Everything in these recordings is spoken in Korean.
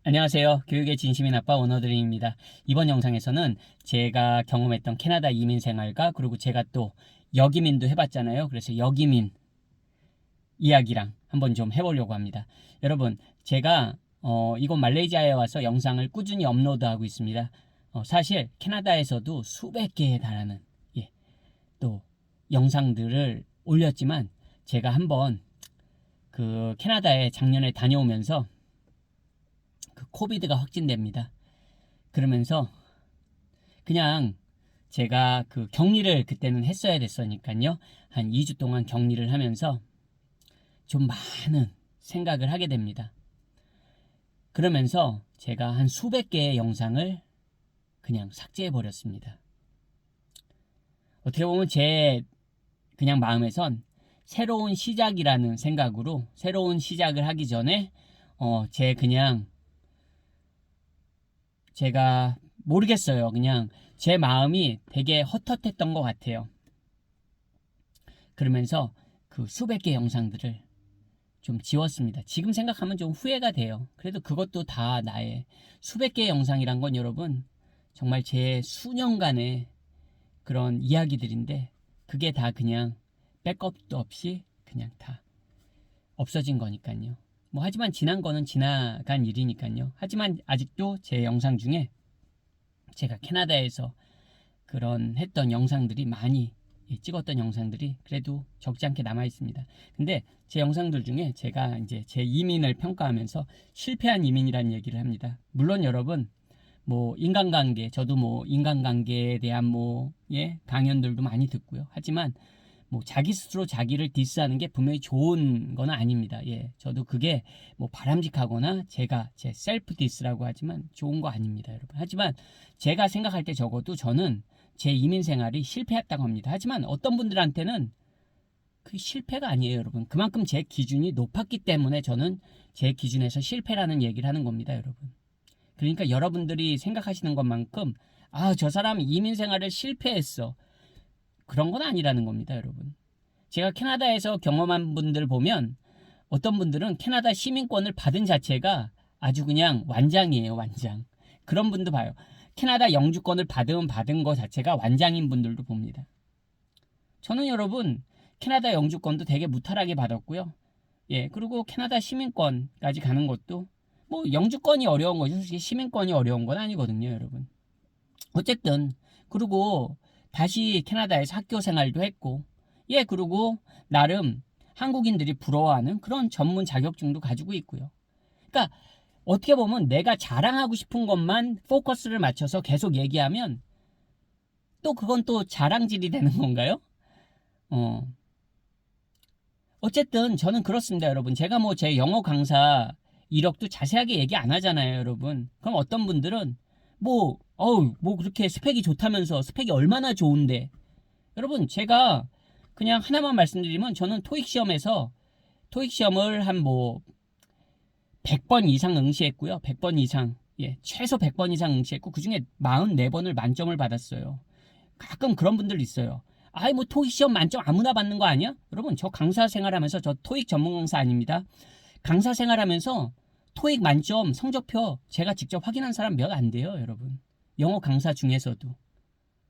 안녕하세요. 교육의 진심인 아빠 원어드림입니다. 이번 영상에서는 제가 경험했던 캐나다 이민 생활과 그리고 제가 또 역이민도 해봤잖아요. 그래서 역이민 이야기랑 한번 좀 해보려고 합니다. 여러분, 제가 이곳 말레이시아에 와서 영상을 꾸준히 업로드하고 있습니다. 사실 캐나다에서도 수백 개에 달하는 또 영상들을 올렸지만 제가 한번 그 캐나다에 작년에 다녀오면서 그 코비드가 확진됩니다. 그러면서 그냥 제가 그 격리를 그때는 했어야 됐으니까요. 한 2주 동안 격리를 하면서 좀 많은 생각을 하게 됩니다. 그러면서 제가 한 수백 개의 영상을 그냥 삭제해 버렸습니다. 어떻게 보면 제 그냥 마음에선 새로운 시작이라는 생각으로 새로운 시작을 하기 전에 그냥 제가 모르겠어요. 그냥 제 마음이 되게 헛헛했던 것 같아요. 그러면서 그 수백 개 영상들을 좀 지웠습니다. 지금 생각하면 좀 후회가 돼요. 그래도 그것도 다 나의 수백 개의 영상이란 건 여러분 정말 제 수년간의 그런 이야기들인데 그게 다 그냥 백업도 없이 그냥 다 없어진 거니까요. 뭐 하지만 지난 거는 지나간 일이니까요. 하지만 아직도 제 영상 중에 제가 캐나다에서 그런 했던 영상들이 많이 찍었던 영상들이 그래도 적지 않게 남아 있습니다. 근데 제 영상들 중에 제가 이제 제 이민을 평가하면서 실패한 이민이라는 얘기를 합니다. 물론 여러분 뭐 인간관계 저도 뭐 인간관계에 대한 강연들도 많이 듣고요. 하지만 뭐 자기 스스로 자기를 디스하는 게 분명히 좋은 건 아닙니다. 저도 그게 뭐 바람직하거나 제가 제 셀프 디스라고 하지만 좋은 거 아닙니다, 여러분. 하지만 제가 생각할 때 적어도 저는 제 이민 생활이 실패했다고 합니다. 하지만 어떤 분들한테는 그 실패가 아니에요, 여러분. 그만큼 제 기준이 높았기 때문에 저는 제 기준에서 실패라는 얘기를 하는 겁니다, 여러분. 그러니까 여러분들이 생각하시는 것만큼 저 사람 이민 생활을 실패했어. 그런 건 아니라는 겁니다, 여러분. 제가 캐나다에서 경험한 분들 보면 어떤 분들은 캐나다 시민권을 받은 자체가 아주 그냥 완장이에요, 완장. 그런 분도 봐요. 캐나다 영주권을 받은 거 자체가 완장인 분들도 봅니다. 저는 여러분 캐나다 영주권도 되게 무탈하게 받았고요. 그리고 캐나다 시민권까지 가는 것도 뭐 영주권이 어려운 거죠. 솔직히 시민권이 어려운 건 아니거든요, 여러분. 어쨌든 그리고 다시 캐나다에서 학교 생활도 했고 그리고 나름 한국인들이 부러워하는 그런 전문 자격증도 가지고 있고요. 그러니까 어떻게 보면 내가 자랑하고 싶은 것만 포커스를 맞춰서 계속 얘기하면 또 그건 또 자랑질이 되는 건가요? 어쨌든 저는 그렇습니다, 여러분. 제가 뭐 제 영어 강사 이력도 자세하게 얘기 안 하잖아요, 여러분. 그럼 어떤 분들은 뭐 그렇게 스펙이 좋다면서 스펙이 얼마나 좋은데. 여러분, 제가 그냥 하나만 말씀드리면 저는 토익 시험을 한 100번 이상 응시했고요. 100번 이상. 최소 100번 이상 응시했고 그중에 44번을 만점을 받았어요. 가끔 그런 분들 있어요. 뭐 토익 시험 만점 아무나 받는 거 아니야? 여러분, 저 강사 생활하면서 저 토익 전문 강사 아닙니다. 강사 생활하면서 토익 만점 성적표 제가 직접 확인한 사람 몇 안 돼요, 여러분. 영어 강사 중에서도.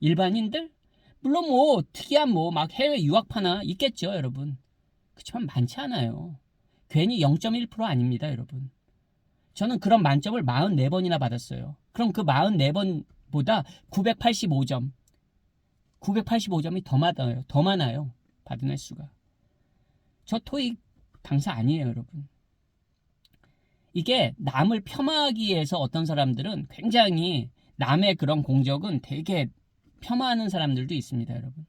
일반인들? 물론 특이한 막 해외 유학파나 있겠죠, 여러분. 그렇지만 많지 않아요. 괜히 0.1% 아닙니다, 여러분. 저는 그런 만점을 44번이나 받았어요. 그럼 그 44번보다 985점. 985점이 더 많아요. 받은 횟수가. 저 토익 강사 아니에요, 여러분. 이게 남을 폄하하기 위해서 어떤 사람들은 굉장히 남의 그런 공적은 되게 폄하하는 사람들도 있습니다, 여러분.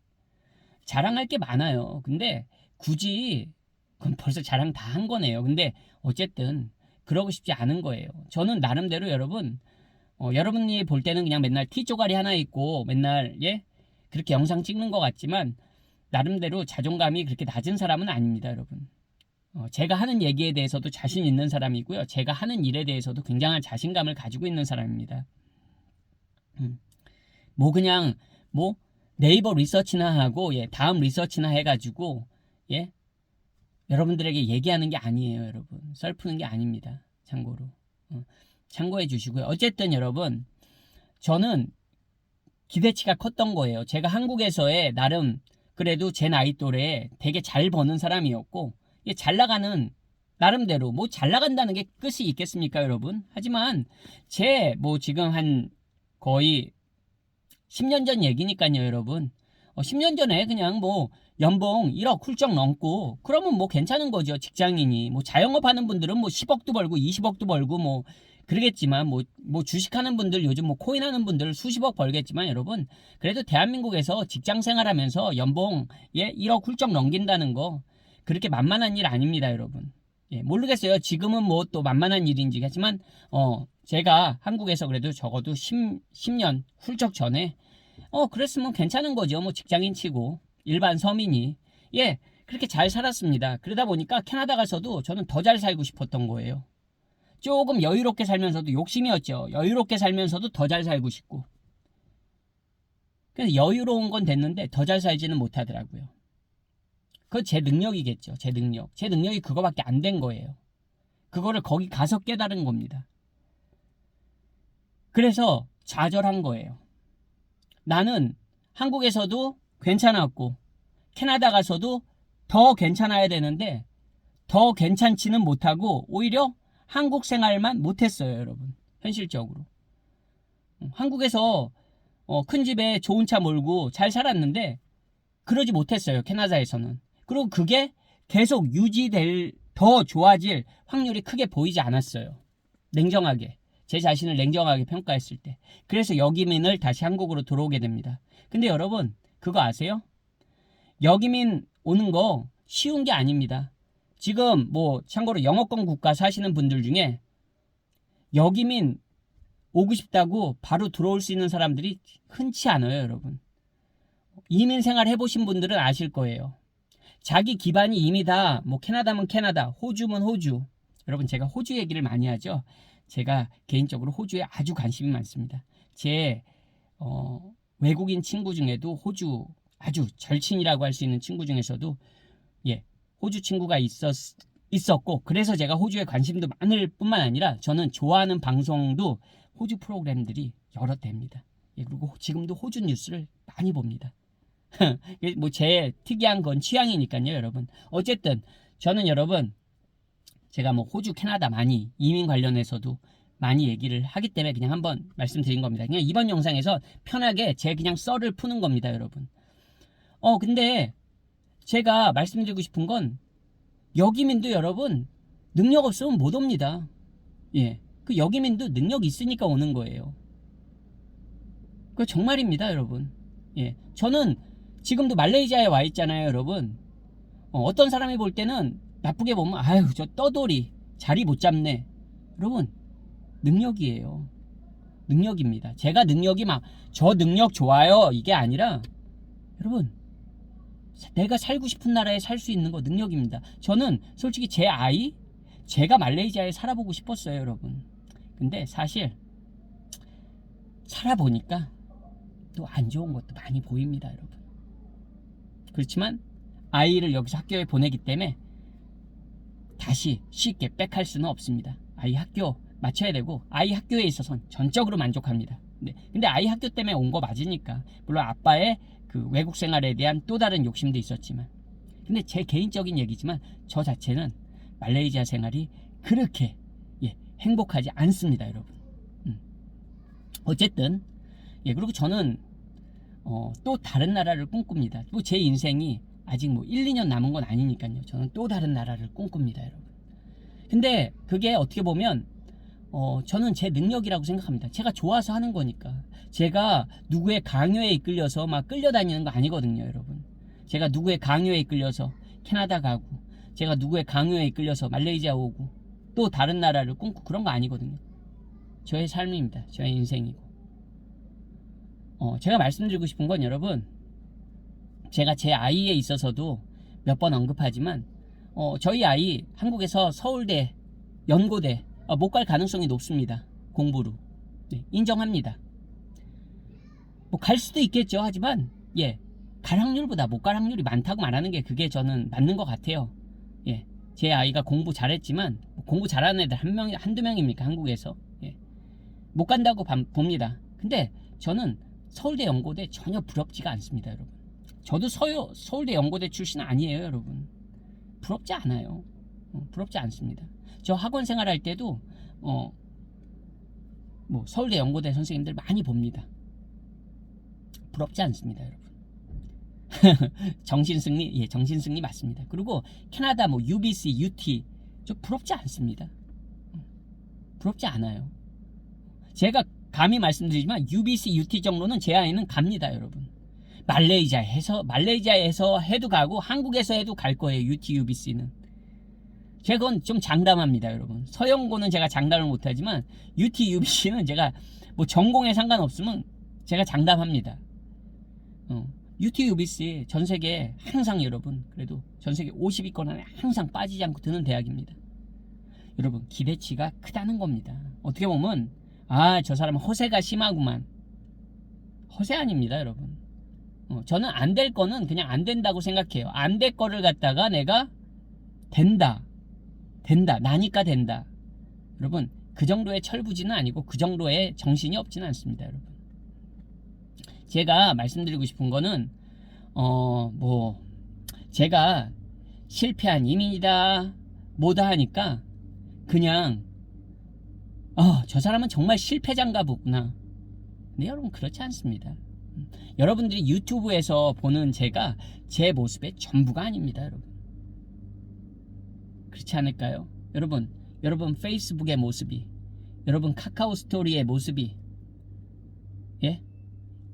자랑할 게 많아요. 근데 굳이 그럼 벌써 자랑 다 한 거네요. 근데 어쨌든 그러고 싶지 않은 거예요. 저는 나름대로 여러분, 여러분이 볼 때는 그냥 맨날 티 쪼가리 하나 있고 맨날 그렇게 영상 찍는 것 같지만 나름대로 자존감이 그렇게 낮은 사람은 아닙니다, 여러분. 제가 하는 얘기에 대해서도 자신 있는 사람이고요. 제가 하는 일에 대해서도 굉장한 자신감을 가지고 있는 사람입니다. 그냥 네이버 리서치나 하고 다음 리서치나 해가지고 여러분들에게 얘기하는 게 아니에요, 여러분. 썰푸는 게 아닙니다. 참고로. 참고해 주시고요. 어쨌든 여러분, 저는 기대치가 컸던 거예요. 제가 한국에서의 나름 그래도 제 나이 또래에 되게 잘 버는 사람이었고, 잘 나가는, 나름대로 뭐 잘 나간다는 게 끝이 있겠습니까, 여러분? 하지만 제 뭐 지금 한 거의 10년 전 얘기니까요, 여러분. 10년 전에 그냥 뭐 연봉 1억 훌쩍 넘고 그러면 뭐 괜찮은 거죠. 직장인이 뭐 자영업 하는 분들은 뭐 10억도 벌고 20억도 벌고 뭐 그러겠지만 뭐 주식하는 분들, 요즘 뭐 코인 하는 분들 수십억 벌겠지만, 여러분, 그래도 대한민국에서 직장 생활하면서 연봉 1억 훌쩍 넘긴다는 거 그렇게 만만한 일 아닙니다, 여러분. 모르겠어요. 지금은 뭐 또 만만한 일인지. 하지만 제가 한국에서 그래도 적어도 10년 훌쩍 전에 그랬으면 괜찮은 거죠. 뭐 직장인 치고 일반 서민이 그렇게 잘 살았습니다. 그러다 보니까 캐나다 가서도 저는 더 잘 살고 싶었던 거예요. 조금 여유롭게 살면서도, 욕심이었죠. 여유롭게 살면서도 더 잘 살고 싶고. 그래서 여유로운 건 됐는데 더 잘 살지는 못하더라고요. 그건 제 능력이겠죠. 제 능력이 그거밖에 안 된 거예요. 그거를 거기 가서 깨달은 겁니다. 그래서 좌절한 거예요. 나는 한국에서도 괜찮았고 캐나다 가서도 더 괜찮아야 되는데 더 괜찮지는 못하고 오히려 한국 생활만 못했어요, 여러분. 현실적으로. 한국에서 큰 집에 좋은 차 몰고 잘 살았는데 그러지 못했어요, 캐나다에서는. 그리고 그게 계속 유지될, 더 좋아질 확률이 크게 보이지 않았어요. 냉정하게. 제 자신을 냉정하게 평가했을 때. 그래서 여기민을 다시 한국으로 들어오게 됩니다. 근데 여러분, 그거 아세요? 여기민 오는 거 쉬운 게 아닙니다. 지금 뭐 참고로 영어권 국가 사시는 분들 중에 여기민 오고 싶다고 바로 들어올 수 있는 사람들이 흔치 않아요, 여러분. 이민 생활 해보신 분들은 아실 거예요. 자기 기반이 이미 다 뭐 캐나다면 캐나다, 호주면 호주. 여러분, 제가 호주 얘기를 많이 하죠. 제가 개인적으로 호주에 아주 관심이 많습니다. 제 외국인 친구 중에도 호주 아주 절친이라고 할 수 있는 친구 중에서도 호주 친구가 있었고, 그래서 제가 호주에 관심도 많을 뿐만 아니라 저는 좋아하는 방송도 호주 프로그램들이 여러 대입니다. 그리고 지금도 호주 뉴스를 많이 봅니다. 뭐 제 특이한 건 취향이니까요, 여러분. 어쨌든 저는 여러분, 제가 뭐 호주, 캐나다 많이 이민 관련해서도 많이 얘기를 하기 때문에 그냥 한번 말씀드린 겁니다. 그냥 이번 영상에서 편하게 제 그냥 썰을 푸는 겁니다, 여러분. 근데 제가 말씀드리고 싶은 건 여기민도 여러분 능력 없으면 못 옵니다. 그 여기민도 능력 있으니까 오는 거예요. 그 정말입니다, 여러분. 저는 지금도 말레이시아에 와 있잖아요, 여러분. 어떤 사람이 볼 때는 나쁘게 보면 아유 저 떠돌이 자리 못 잡네. 여러분, 능력이에요. 능력입니다. 제가 능력이 막 저 능력 좋아요 이게 아니라, 여러분, 내가 살고 싶은 나라에 살 수 있는 거 능력입니다. 저는 솔직히 제가 말레이시아에 살아보고 싶었어요, 여러분. 근데 사실 살아보니까 또 안 좋은 것도 많이 보입니다, 여러분. 그렇지만 아이를 여기서 학교에 보내기 때문에 다시 쉽게 백할 수는 없습니다. 아이 학교 맞춰야 되고 아이 학교에 있어서는 전적으로 만족합니다. 근데 아이 학교 때문에 온 거 맞으니까, 물론 아빠의 그 외국 생활에 대한 또 다른 욕심도 있었지만, 근데 제 개인적인 얘기지만 저 자체는 말레이시아 생활이 그렇게 행복하지 않습니다, 여러분. 어쨌든 그리고 저는 또 다른 나라를 꿈꿉니다. 또 제 인생이 아직 뭐 1, 2년 남은 건 아니니까요. 저는 또 다른 나라를 꿈꿉니다, 여러분. 근데 그게 어떻게 보면 저는 제 능력이라고 생각합니다. 제가 좋아서 하는 거니까. 제가 누구의 강요에 이끌려서 막 끌려다니는 거 아니거든요, 여러분. 제가 누구의 강요에 이끌려서 캐나다 가고, 제가 누구의 강요에 이끌려서 말레이시아 오고 또 다른 나라를 꿈꾸고 그런 거 아니거든요. 저의 삶입니다. 저의 인생이고. 제가 말씀드리고 싶은 건, 여러분, 제가 제 아이에 있어서도 몇 번 언급하지만 저희 아이 한국에서 서울대, 연고대 못 갈 가능성이 높습니다. 공부로. 인정합니다. 뭐 갈 수도 있겠죠. 하지만 갈 확률보다 못 갈 확률이 많다고 말하는 게 그게 저는 맞는 것 같아요. 제 아이가 공부 잘했지만 공부 잘하는 애들 한두 명입니까, 한국에서? 못 간다고 봅니다. 근데 저는 서울대 연고대 전혀 부럽지가 않습니다, 여러분. 저도 서울대 연고대 출신 아니에요, 여러분. 부럽지 않아요. 부럽지 않습니다. 저 학원 생활할 때도 뭐 서울대 연고대 선생님들 많이 봅니다. 부럽지 않습니다, 여러분. 정신승리, 예, 정신승리 맞습니다. 그리고 캐나다 뭐 UBC, UT 저 부럽지 않습니다. 부럽지 않아요. 제가 감히 말씀드리지만 UBC, UT 정도는 제 아이는 갑니다, 여러분. 말레이시아에서 해도 가고 한국에서 해도 갈 거예요, UT, UBC는. 제가 그건 좀 장담합니다, 여러분. 서영고는 제가 장담을 못하지만 UT, UBC는 제가 뭐 전공에 상관없으면 제가 장담합니다. UT, UBC 전 세계 항상 여러분 그래도 전 세계 50위권 안에 항상 빠지지 않고 드는 대학입니다. 여러분 기대치가 크다는 겁니다. 어떻게 보면 저 사람은 허세가 심하구만. 허세 아닙니다, 여러분. 저는 안 될 거는 그냥 안 된다고 생각해요. 안 될 거를 갖다가 내가 된다. 나니까 된다. 여러분 그 정도의 철부지는 아니고 그 정도의 정신이 없지는 않습니다, 여러분. 제가 말씀드리고 싶은 거는 뭐 제가 실패한 이민이다 뭐다 하니까 그냥 저 사람은 정말 실패자인가 보구나. 근데 여러분 그렇지 않습니다. 여러분들이 유튜브에서 보는 제가 제 모습의 전부가 아닙니다, 여러분. 그렇지 않을까요? 여러분 페이스북의 모습이, 여러분 카카오 스토리의 모습이, 예?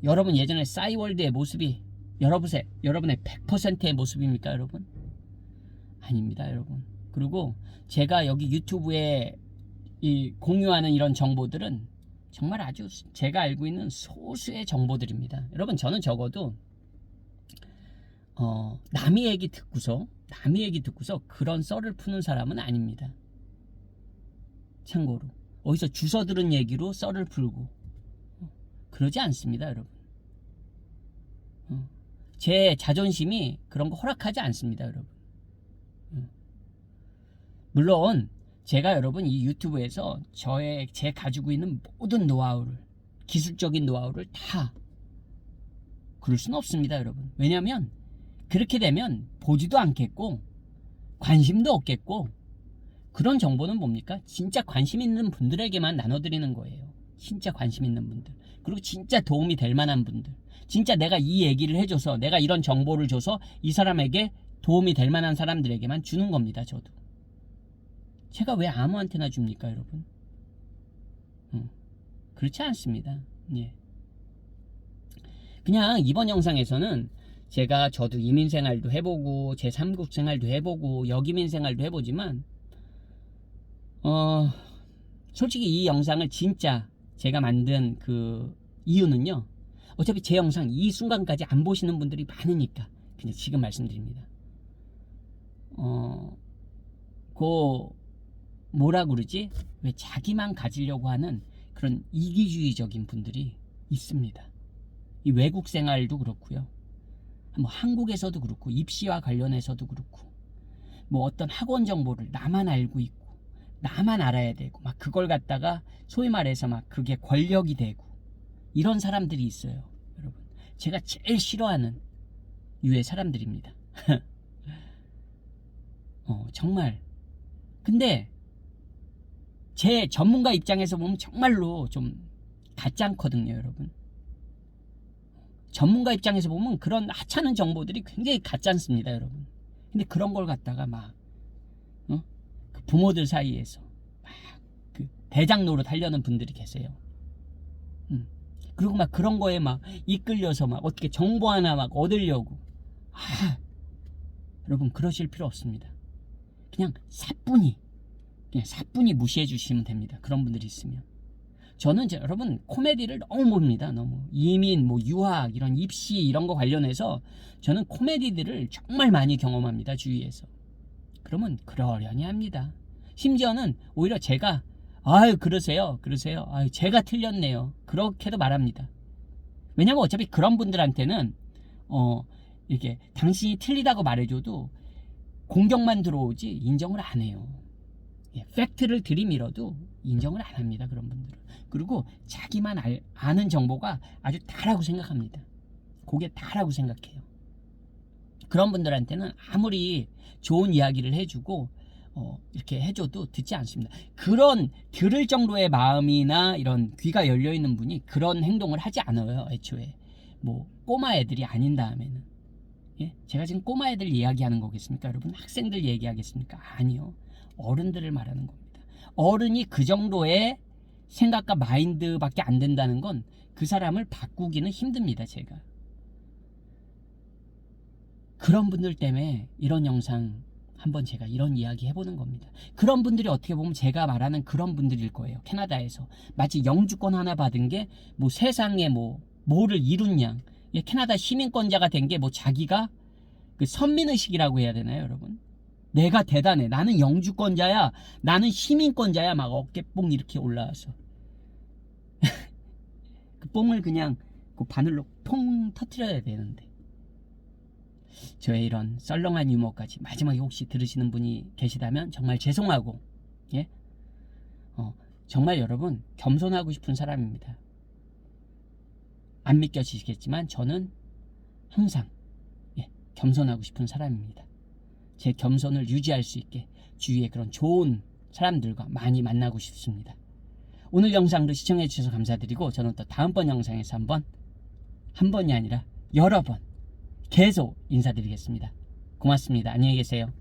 여러분 예전에 싸이월드의 모습이 여러분의 100%의 모습입니까, 여러분? 아닙니다, 여러분. 그리고 제가 여기 유튜브에 공유하는 이런 정보들은 정말 아주 제가 알고 있는 소수의 정보들입니다. 여러분 저는 적어도 남의 얘기 듣고서 그런 썰을 푸는 사람은 아닙니다. 참고로 어디서 주워 들은 얘기로 썰을 풀고 그러지 않습니다, 여러분. 제 자존심이 그런 거 허락하지 않습니다, 여러분. 물론 제가 여러분 이 유튜브에서 제 가지고 있는 모든 노하우를, 기술적인 노하우를 다 그럴 수는 없습니다, 여러분. 왜냐하면 그렇게 되면 보지도 않겠고 관심도 없겠고, 그런 정보는 뭡니까? 진짜 관심 있는 분들에게만 나눠드리는 거예요. 진짜 관심 있는 분들, 그리고 진짜 도움이 될 만한 분들, 진짜 내가 이 얘기를 해줘서, 내가 이런 정보를 줘서 이 사람에게 도움이 될 만한 사람들에게만 주는 겁니다. 저도. 제가 왜 아무한테나 줍니까, 여러분? 그렇지 않습니다. 예. 그냥 이번 영상에서는 저도 이민 생활도 해보고 제 3국 생활도 해보고 여기민 생활도 해보지만 솔직히 이 영상을 진짜 제가 만든 그 이유는요, 어차피 제 영상 이 순간까지 안 보시는 분들이 많으니까 그냥 지금 말씀드립니다. 뭐라 그러지? 왜 자기만 가지려고 하는 그런 이기주의적인 분들이 있습니다. 이 외국 생활도 그렇고요, 뭐 한국에서도 그렇고, 입시와 관련해서도 그렇고, 뭐 어떤 학원 정보를 나만 알고 있고 나만 알아야 되고 막 그걸 갖다가 소위 말해서 막 그게 권력이 되고 이런 사람들이 있어요, 여러분. 제가 제일 싫어하는 유의 사람들입니다. 정말. 근데 제 전문가 입장에서 보면 정말로 좀 같지 않거든요, 여러분. 전문가 입장에서 보면 그런 하찮은 정보들이 굉장히 같지 않습니다, 여러분. 근데 그런 걸 갖다가 막 그 부모들 사이에서 막 그 대장 노릇 하려는 분들이 계세요. 그리고 막 그런 거에 막 이끌려서 막 어떻게 정보 하나 막 얻으려고. 여러분 그러실 필요 없습니다. 그냥 사뿐히 무시해 주시면 됩니다. 그런 분들이 있으면. 저는 여러분 코미디를 너무 봅니다. 너무 이민, 뭐 유학, 이런 입시 이런 거 관련해서 저는 코미디들을 정말 많이 경험합니다, 주위에서. 그러면 그러려니 합니다. 심지어는 오히려 제가 그러세요. 제가 틀렸네요. 그렇게도 말합니다. 왜냐면 어차피 그런 분들한테는 이렇게 당신이 틀리다고 말해줘도 공격만 들어오지 인정을 안 해요. 팩트를 들이밀어도 인정을 안 합니다, 그런 분들은. 그리고 자기만 아는 정보가 아주 다라고 생각합니다. 그게 다라고 생각해요. 그런 분들한테는 아무리 좋은 이야기를 해주고 이렇게 해줘도 듣지 않습니다. 그런 들을 정도의 마음이나 이런 귀가 열려있는 분이 그런 행동을 하지 않아요. 애초에 뭐 꼬마 애들이 아닌 다음에는. 예? 제가 지금 꼬마 애들 이야기하는 거겠습니까? 여러분 학생들 얘기하겠습니까? 아니요. 어른들을 말하는 겁니다. 어른이 그 정도의 생각과 마인드밖에 안 된다는 건 그 사람을 바꾸기는 힘듭니다. 제가 그런 분들 때문에 이런 영상 한번 제가 이런 이야기 해보는 겁니다. 그런 분들이 어떻게 보면 제가 말하는 그런 분들일 거예요. 캐나다에서 마치 영주권 하나 받은 게 뭐 세상에 뭐를 이룬 양, 캐나다 시민권자가 된 게 뭐 자기가 그 선민의식이라고 해야 되나요, 여러분? 내가 대단해. 나는 영주권자야. 나는 시민권자야. 막 어깨뽕 이렇게 올라와서 그 뽕을 그냥 그 바늘로 퐁 터트려야 되는데. 저의 이런 썰렁한 유머까지 마지막에 혹시 들으시는 분이 계시다면 정말 죄송하고, 예? 정말 여러분 겸손하고 싶은 사람입니다. 안 믿겨지시겠지만 저는 항상 겸손하고 싶은 사람입니다. 제 겸손을 유지할 수 있게 주위에 그런 좋은 사람들과 많이 만나고 싶습니다. 오늘 영상도 시청해 주셔서 감사드리고 저는 또 다음번 영상에서 한 번이 아니라 여러 번 계속 인사드리겠습니다. 고맙습니다. 안녕히 계세요.